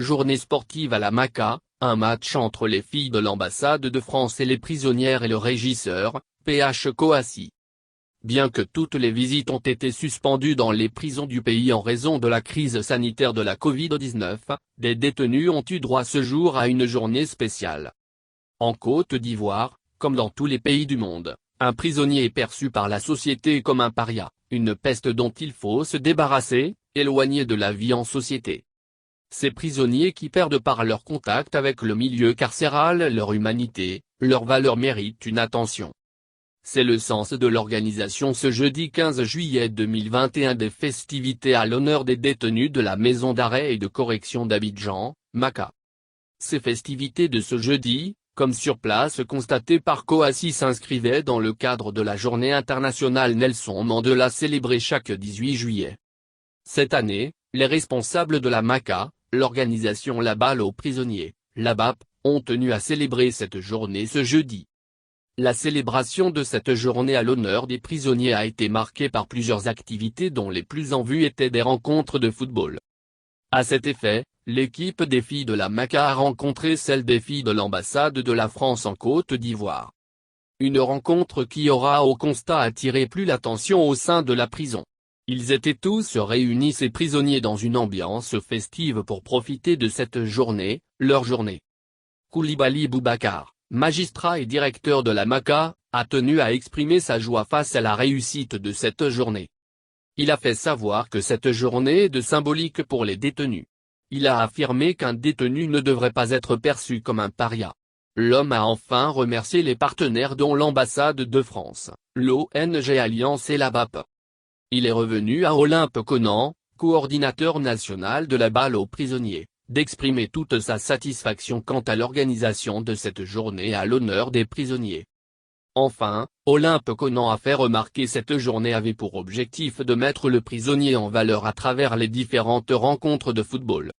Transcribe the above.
Journée sportive à la Maca, un match entre les filles de l'ambassade de France et les prisonnières et le régisseur, PH Coassi. Bien que toutes les visites ont été suspendues dans les prisons du pays en raison de la crise sanitaire de la Covid-19, des détenus ont eu droit ce jour à une journée spéciale. En Côte d'Ivoire, comme dans tous les pays du monde, un prisonnier est perçu par la société comme un paria, une peste dont il faut se débarrasser, éloigné de la vie en société. Ces prisonniers qui perdent par leur contact avec le milieu carcéral leur humanité, leurs valeurs méritent une attention. C'est le sens de l'organisation ce jeudi 15 juillet 2021 des festivités à l'honneur des détenus de la maison d'arrêt et de correction d'Abidjan, Maca. Ces festivités de ce jeudi, comme sur place constaté par Coassi, s'inscrivaient dans le cadre de la journée internationale Nelson Mandela célébrée chaque 18 juillet. Cette année, les responsables de la Maca, l'organisation La Balle aux prisonniers, l'ABAP, ont tenu à célébrer cette journée ce jeudi. La célébration de cette journée à l'honneur des prisonniers a été marquée par plusieurs activités dont les plus en vue étaient des rencontres de football. À cet effet, l'équipe des filles de la Maca a rencontré celle des filles de l'ambassade de la France en Côte d'Ivoire. Une rencontre qui aura au constat attiré plus l'attention au sein de la prison. Ils étaient tous réunis, ces prisonniers, dans une ambiance festive pour profiter de cette journée, leur journée. Koulibaly Boubacar, magistrat et directeur de la Maca, a tenu à exprimer sa joie face à la réussite de cette journée. Il a fait savoir que cette journée est de symbolique pour les détenus. Il a affirmé qu'un détenu ne devrait pas être perçu comme un paria. L'homme a enfin remercié les partenaires dont l'ambassade de France, l'ONG Alliance et la BAP. Il est revenu à Olympe Conan, coordinateur national de la balle aux prisonniers, d'exprimer toute sa satisfaction quant à l'organisation de cette journée à l'honneur des prisonniers. Enfin, Olympe Conan a fait remarquer que cette journée avait pour objectif de mettre le prisonnier en valeur à travers les différentes rencontres de football.